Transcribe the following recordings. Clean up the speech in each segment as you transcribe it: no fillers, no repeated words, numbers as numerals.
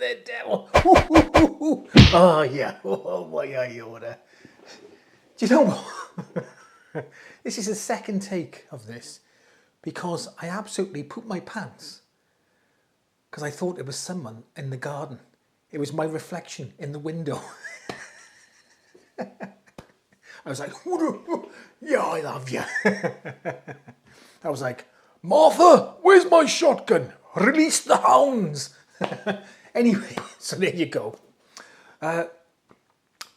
the devil. Oh, yeah. Oh, my aorta. Do you know what? This is the second take of this because I absolutely pooped my pants because I thought it was someone in the garden. It was my reflection in the window. I was like, yeah, I love you. I was like, Martha, where's my shotgun? Release the hounds. Anyway, so there you go.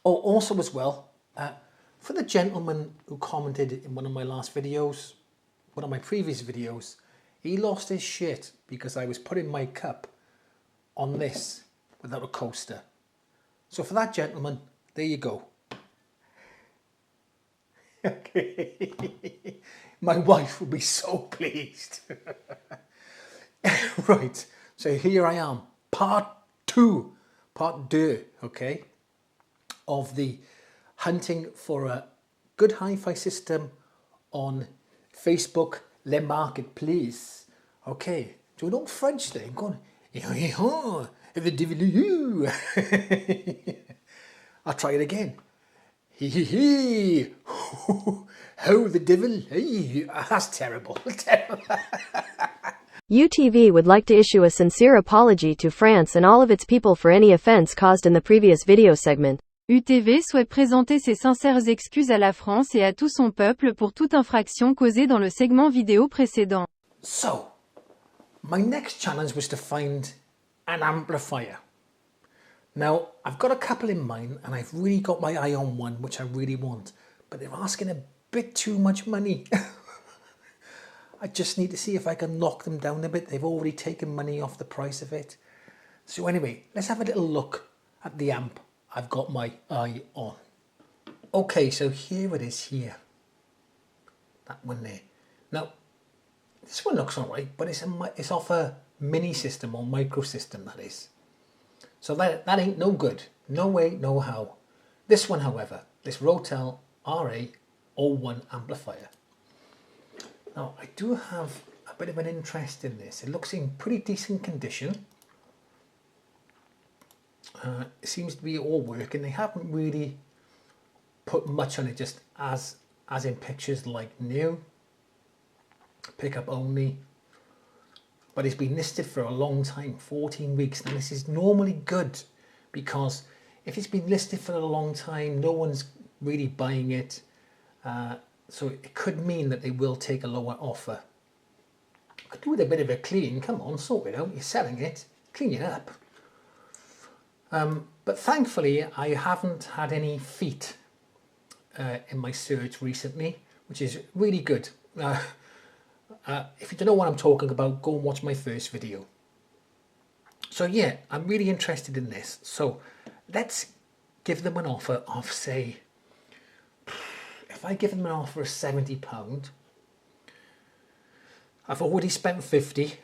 Also as well, for the gentleman who commented in one of my last videos, one of my previous videos, he lost his shit because I was putting my cup on this without a coaster. So for that gentleman, there you go. Okay. My wife will be so pleased. Right, so here I am, part two, okay, of the hunting for a good hi-fi system on Facebook, Le Marketplace. Okay, do an old French thing, go on. The devil. I'll try it again. Oh, the devil. That's terrible. UTV would like to issue a sincere apology to France and all of its people for any offense caused in the previous video segment. UTV souhaite présenter ses sincères excuses à la France et à tout son peuple pour toute infraction causée dans le segment vidéo précédent. So, my next challenge was to find an amplifier. Now, I've got a couple in mind and I've really got my eye on one which I really want, but they're asking a bit too much money. I just need to see if I can knock them down a bit. They've already taken money off the price of it. So anyway, let's have a little look at the amp I've got my eye on. Okay, so here it is here. That one there. Now, this one looks alright, but it's off a mini system or micro system, that is. So that ain't no good. No way, no how. This one, however, this Rotel RA-01 amplifier. Now, I do have a bit of an interest in this. It looks in pretty decent condition. It seems to be all working. They haven't really put much on it, just as in pictures like new. Pickup only. But it's been listed for a long time, 14 weeks. Now, this is normally good because if it's been listed for a long time, no one's really buying it. So it could mean that they will take a lower offer. Could do with a bit of a clean. Come on, sort it out. You're selling it. Clean it up. But thankfully, I haven't had any feet in my search recently, which is really good. If you don't know what I'm talking about, go and watch my first video. So yeah, I'm really interested in this. So let's give them an offer of, say, if I give them an offer of £70, I've already spent 50.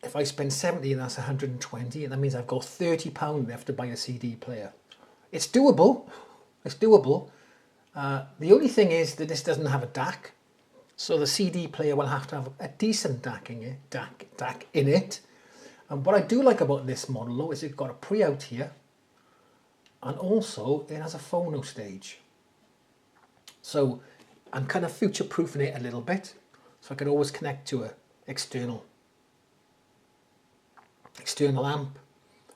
If I spend 70, that's 120, and that means I've got £30 left to buy a CD player. It's doable. It's doable. The only thing is that this doesn't have a DAC, so the CD player will have to have a decent DAC in it. And what I do like about this model, though, is it's got a pre-out here, and also it has a phono stage. So I'm kind of future-proofing it a little bit, so I can always connect to a external amp,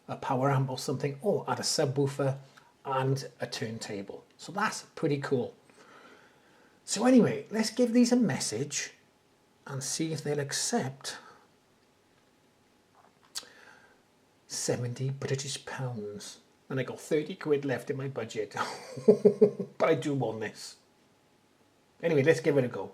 a power amp or something, or add a subwoofer and a turntable. So that's pretty cool. So anyway, let's give these a message and see if they'll accept 70 British pounds. And I got 30 quid left in my budget. But I do want this. Anyway, let's give it a go.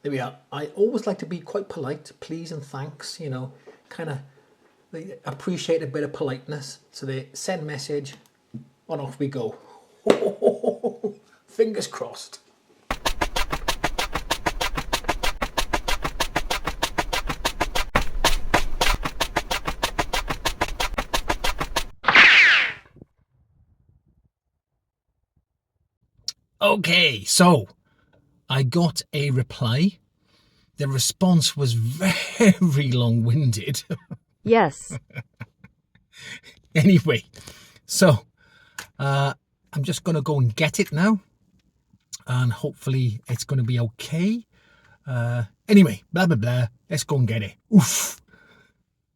there we are. I always like to be quite polite, please and thanks, you know, kind of they appreciate a bit of politeness. So they send message, on off we go. Fingers crossed. Okay, so I got a reply. The response was very long-winded. Yes. Anyway, so I'm just going to go and get it now. And hopefully it's going to be okay. Anyway, blah, blah, blah. Let's go and get it. Oof.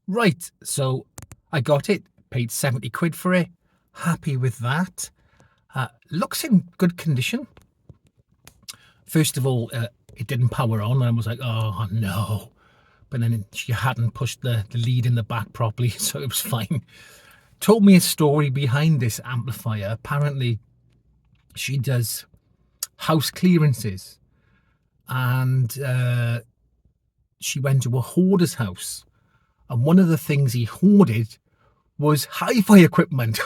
Right, so I got it. Paid 70 quid for it. Happy with that. Looks in good condition. First of all, it didn't power on. And I was like, oh, no. But then she hadn't pushed the lead in the back properly, so it was fine. Told me a story behind this amplifier. Apparently, she does house clearances. And she went to a hoarder's house. And one of the things he hoarded was hi-fi equipment.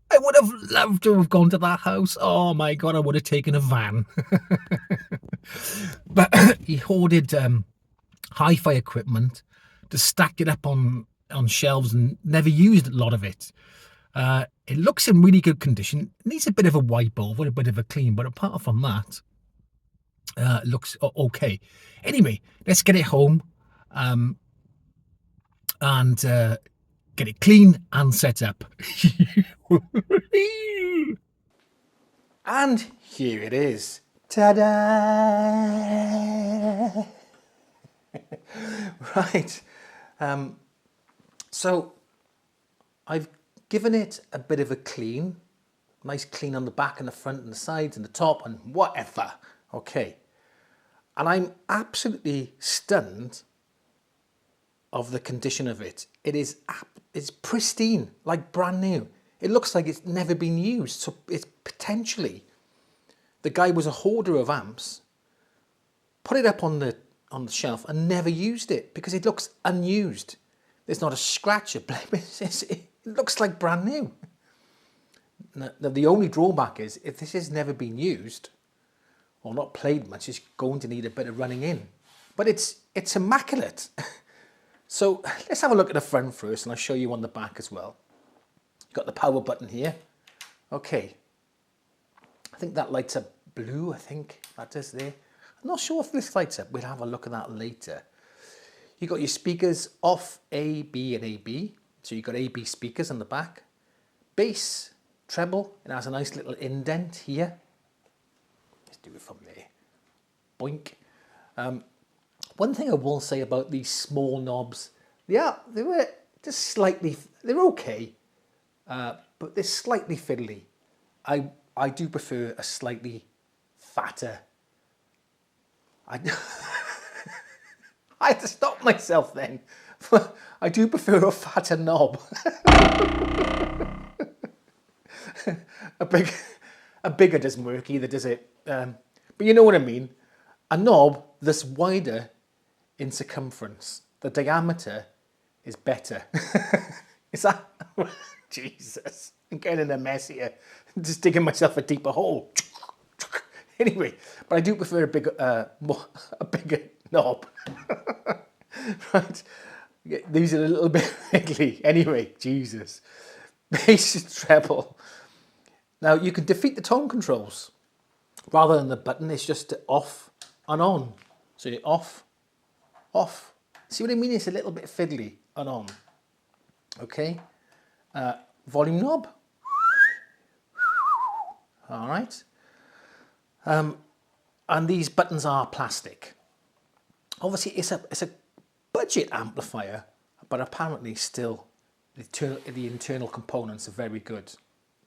I would have loved to have gone to that house. Oh my God, I would have taken a van. But he hoarded hi-fi equipment, to stack it up on shelves and never used a lot of it. It looks in really good condition. It needs a bit of a wipe over, a bit of a clean, but apart from that, looks okay. Anyway, let's get it home and get it clean and set up. And here it is. Ta-da! Right. So I've given it a bit of a clean. Nice clean on the back and the front and the sides and the top and whatever. Okay. And I'm absolutely stunned of the condition of it. It's pristine, like brand new. It looks like it's never been used. So it's potentially, the guy was a hoarder of amps, put it up on the shelf and never used it because it looks unused. There's not a scratch, a blemish. It looks like brand new. Now, the only drawback is if this has never been used or not played much, it's going to need a bit of running in. But it's immaculate. So let's have a look at the front first and I'll show you on the back as well. Got the power button here. Okay. I think that lights up blue, I think that is there. I'm not sure if this lights up. We'll have a look at that later. You got your speakers off A, B and AB. So you've got AB speakers on the back. Bass, treble. It has a nice little indent here. Let's do it from there. Boink. One thing I will say about these small knobs, yeah, they were just slightly, they're okay, but they're slightly fiddly. I do prefer a slightly fatter. I had to stop myself then. I do prefer a fatter knob. a bigger doesn't work either, does it? But you know what I mean. A knob that's wider in circumference. The diameter is better. Is that? Jesus, I'm getting in a mess here. Just digging myself a deeper hole. Anyway, but I do prefer a bigger knob. Right. These are a little bit wriggly. Anyway, Jesus. Bass treble. Now you can defeat the tone controls. Rather than the button, it's just off and on. So you're off, off. See what I mean? It's a little bit fiddly and on. Okay. Volume knob. All right. And these buttons are plastic. Obviously, it's a budget amplifier, but apparently still the internal components are very good.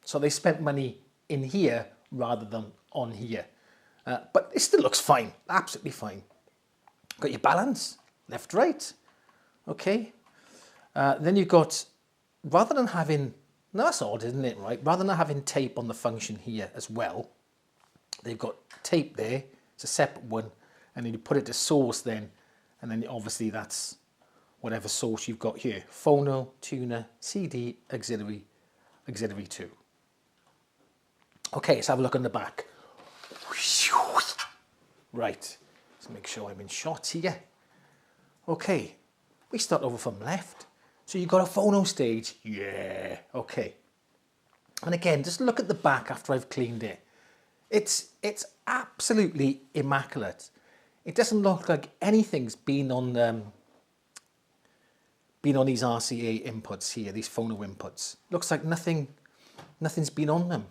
So they spent money in here rather than on here. But it still looks fine, absolutely fine. Got your balance, left, right. Okay. Then you've got, rather than having, now that's odd, isn't it, right? Rather than having tape on the function here as well, they've got tape there, it's a separate one, and then you put it to source then, and then obviously that's whatever source you've got here. Phono, tuner, CD, auxiliary, auxiliary 2. Okay, let's have a look on the back. Right, let's make sure I'm in shot here. Okay, we start over from left. So you've got a phono stage. Yeah, okay. And again, just look at the back after I've cleaned it. It's absolutely immaculate. It doesn't look like anything's been on these RCA inputs here, these phono inputs. Looks like nothing's been on them.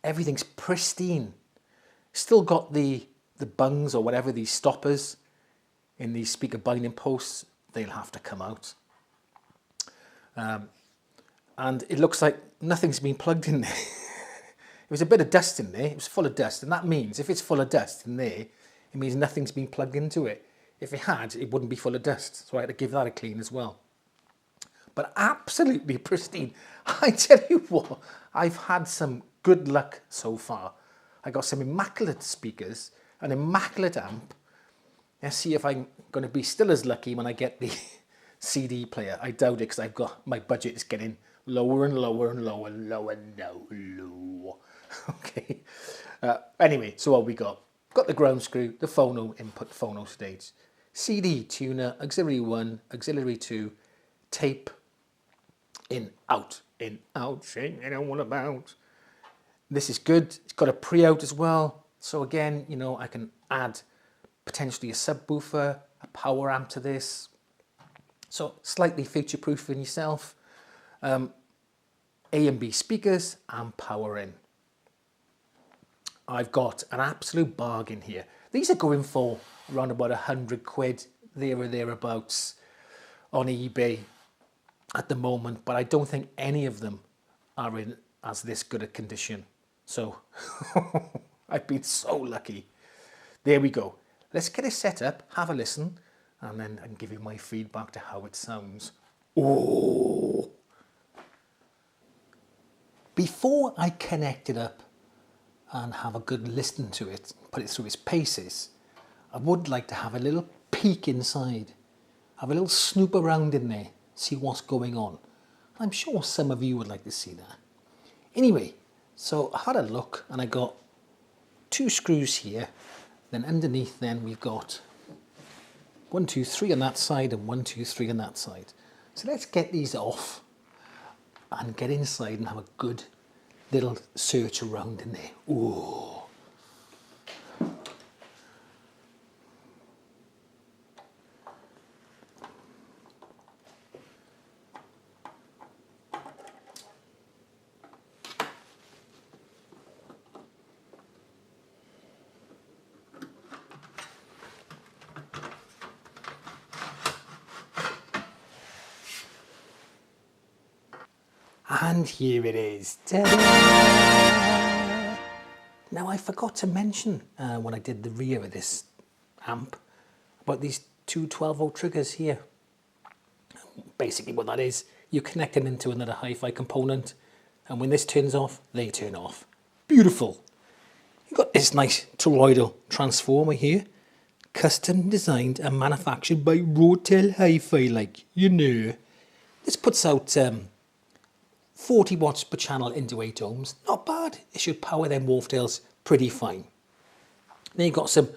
Everything's pristine. Still got the bungs or whatever, these stoppers in these speaker binding posts. They'll have to come out. And it looks like nothing's been plugged in there. There was a bit of dust in there. It was full of dust. And that means if it's full of dust in there, it means nothing's been plugged into it. If it had, it wouldn't be full of dust. So I had to give that a clean as well. But absolutely pristine. I tell you what, I've had some good luck so far. I got some immaculate speakers, an immaculate amp. Let's see if I'm going to be still as lucky when I get the CD player. I doubt it, because I've got, my budget is getting lower and lower and lower and lower and lower. Okay. Anyway, so what we got? Got the ground screw, the phono input, phono stage, CD, tuner, auxiliary 1, auxiliary 2, tape, in, out, shake it all about. This is good. It's got a pre-out as well. So again, you know, I can add potentially a subwoofer, a power amp to this. So slightly future-proofing yourself. A and B speakers and power in. I've got an absolute bargain here. These are going for around about 100 quid, there or thereabouts, on eBay at the moment, but I don't think any of them are in as this good a condition. So I've been so lucky. There we go. Let's get it set up, have a listen, and then I can give you my feedback to how it sounds. Oh! Before I connect it up and have a good listen to it, put it through its paces, I would like to have a little peek inside, have a little snoop around in there, see what's going on. I'm sure some of you would like to see that. Anyway, so I had a look and I got 2 screws here. Then underneath then we've got 1, 2, 3 on that side and 1, 2, 3 on that side. So let's get these off and get inside and have a good little search around in there. Ooh. And here it is. Ta-da! Now I forgot to mention when I did the rear of this amp about these 2 12-volt triggers here. Basically what that is, you connect them into another HiFi component, and when this turns off, they turn off. Beautiful. You've got this nice toroidal transformer here, custom designed and manufactured by Rotel HiFi, like, you know. This puts out 40 watts per channel into 8 ohms. Not bad. It should power them Wolftails pretty fine. Then you've got some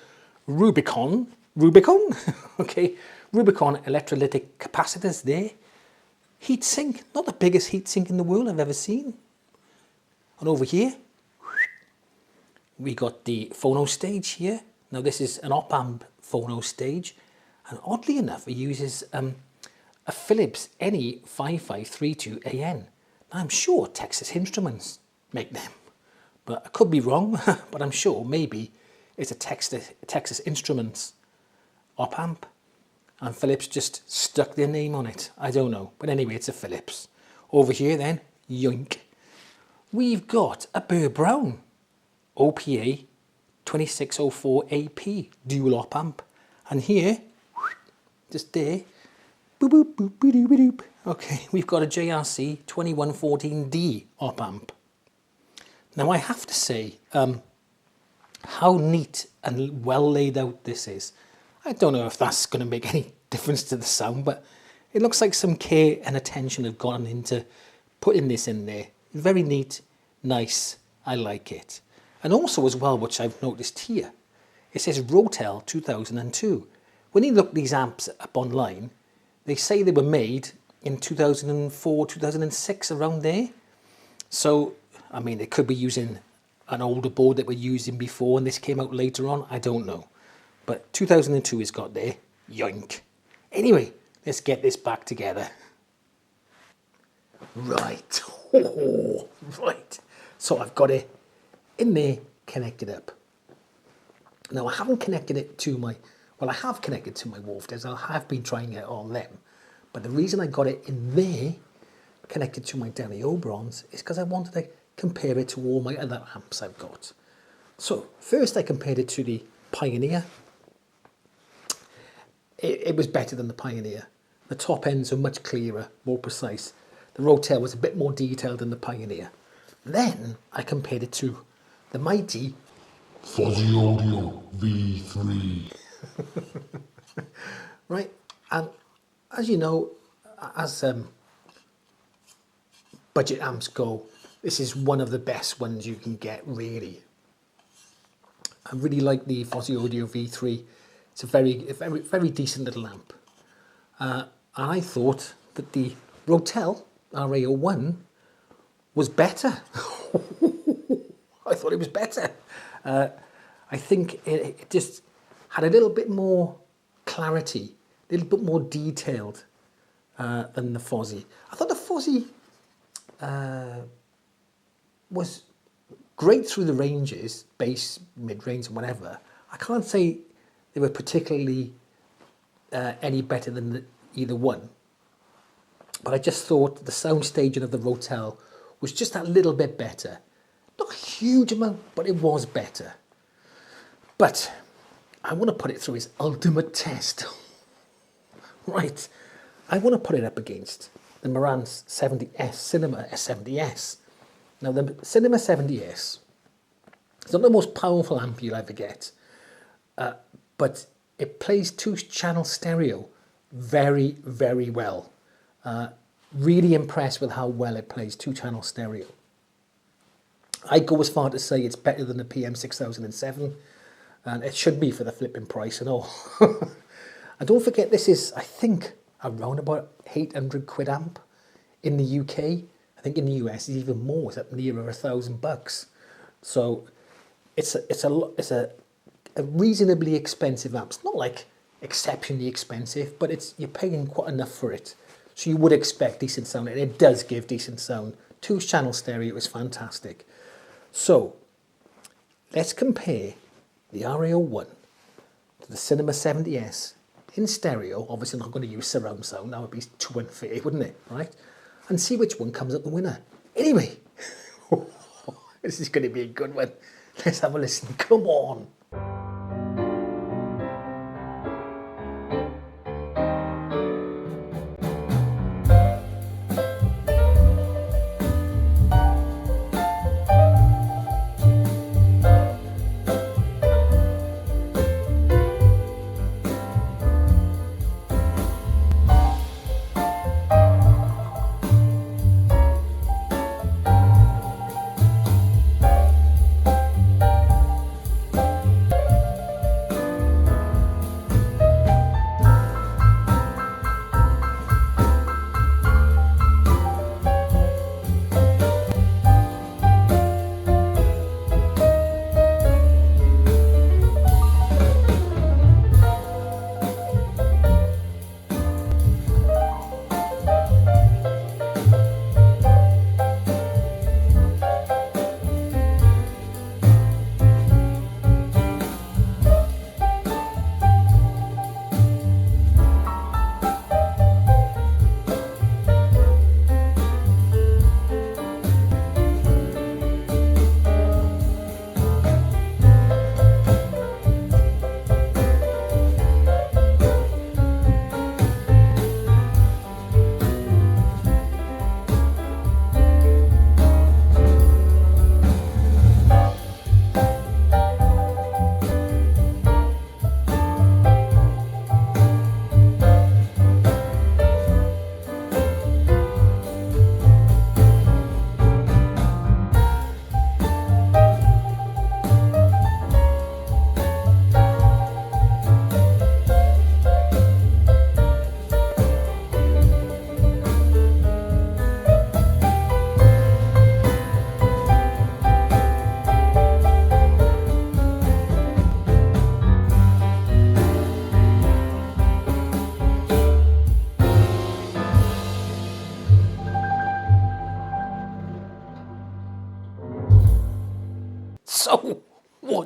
Rubicon, okay, Rubicon electrolytic capacitors there. Heatsink, not the biggest heatsink in the world I've ever seen. And over here, we got the phono stage here. Now this is an op-amp phono stage, and oddly enough, it uses a Philips NE5532AN. I'm sure Texas Instruments make them, but I could be wrong, but I'm sure maybe it's a Texas Instruments op-amp and Philips just stuck their name on it. I don't know, but anyway, it's a Philips. Over here then, yoink, we've got a Burr Brown OPA 2604AP dual op-amp, and here, just there, boop boop boop boop boop boop. Okay, we've got a JRC 2114D op-amp. Now I have to say, how neat and well laid out this is. I don't know if that's going to make any difference to the sound, but it looks like some care and attention have gone into putting this in there. Very neat, nice, I like it. And also as well, which I've noticed here, it says Rotel 2002. When you look these amps up online, they say they were made in 2004, 2006, around there. So, I mean, they could be using an older board that we're using before and this came out later on. I don't know. But 2002 is got there. Yoink. Anyway, let's get this back together. Right. Oh, right. So I've got it in there, connected up. Now I haven't connected it to my, well, I have connected to my woofers. I have been trying it on them. But the reason I got it in there, connected to my Delhi Oberons, is because I wanted to compare it to all my other amps I've got. So first I compared it to the Pioneer. It was better than the Pioneer. The top ends are much clearer, more precise. The Rotel was a bit more detailed than the Pioneer. Then I compared it to the mighty Fuzzy Audio V3. Right, and as you know, as budget amps go, this is one of the best ones you can get, really. I really like the Fuzzy Audio V3. It's a very decent little amp. And I thought that the Rotel RA-01 was better. I thought it was better. I think it just had a little bit more clarity, a little bit more detailed than the Fuzzy. I thought the Fuzzy was great through the ranges, bass, mid-range and whatever. I can't say they were particularly any better than either one. But I just thought the sound staging of the Rotel was just that little bit better. Not a huge amount, but it was better. But I want to put it through its ultimate test. Right, I want to put it up against the Marantz 70S, Cinema S70S. Now the Cinema 70S is not the most powerful amp you'll ever get, but it plays two-channel stereo very, very well. Really impressed with how well it plays two-channel stereo. I go as far to say it's better than the PM6007, and it should be for the flipping price and all. And don't forget, this is, I think, around about 800 quid amp in the UK. I think in the US it's even more. It's up nearer $1,000. So it's a reasonably expensive amp. It's not like exceptionally expensive, but you're paying quite enough for it. So you would expect decent sound, and it does give decent sound. Two-channel stereo is fantastic. So let's compare the RA-01 to the Cinema 70S in stereo. Obviously, I'm not going to use surround sound. That would be too unfair, wouldn't it? Right? And see which one comes up the winner. Anyway, this is going to be a good one. Let's have a listen. Come on.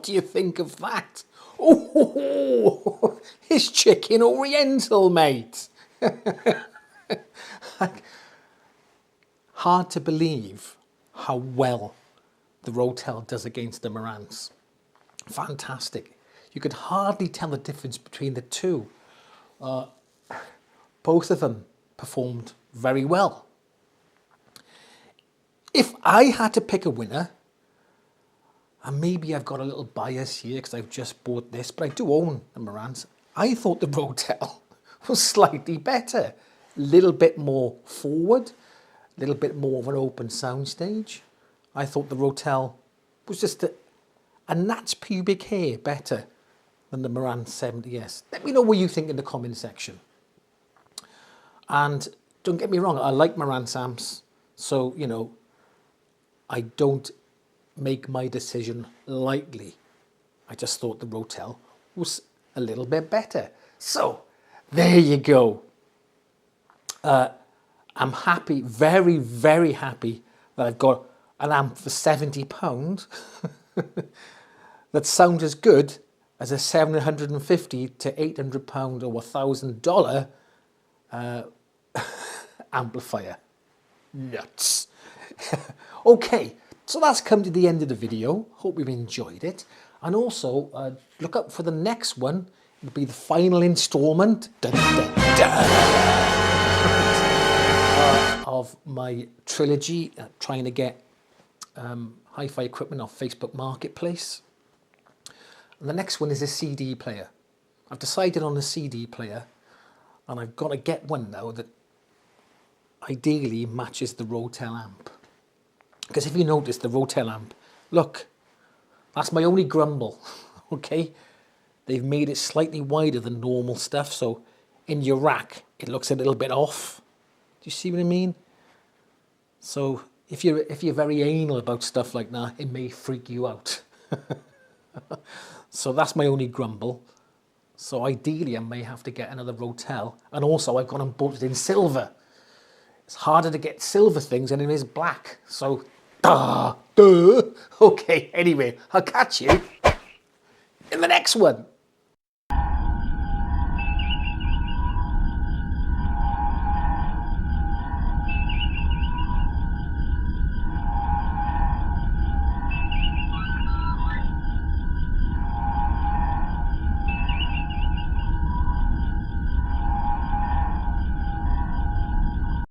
What do you think of that? Oh, it's chicken oriental, mate. Hard to believe how well the Rotel does against the Marantz. Fantastic. You could hardly tell the difference between the two. Both of them performed very well. If I had to pick a winner, and maybe I've got a little bias here because I've just bought this, but I do own the Marantz, I thought the Rotel was slightly better. A little bit more forward, a little bit more of an open soundstage. I thought the Rotel was just a gnat's pubic hair better than the Marantz 70S. Let me know what you think in the comment section. And don't get me wrong, I like Marantz amps, so, you know, I don't make my decision lightly. I just thought the Rotel was a little bit better. So, there you go. I'm happy, very, very happy that I've got an amp for £70 that sounds as good as a £750 to £800 or $1,000 amplifier. Nuts. Okay, so that's come to the end of the video. Hope you've enjoyed it. And also, look up for the next one. It'll be the final installment of my trilogy, trying to get hi-fi equipment off Facebook Marketplace. And the next one is a CD player. I've decided on a CD player, and I've got to get one now that ideally matches the Rotel amp. Because if you notice the Rotel amp, look, that's my only grumble, okay? They've made it slightly wider than normal stuff, so in your rack, it looks a little bit off. Do you see what I mean? So if you're very anal about stuff like that, it may freak you out. So that's my only grumble. So ideally, I may have to get another Rotel. And also, I've got them bolted in silver. It's harder to get silver things than it is black. So, duh. Okay, anyway, I'll catch you in the next one.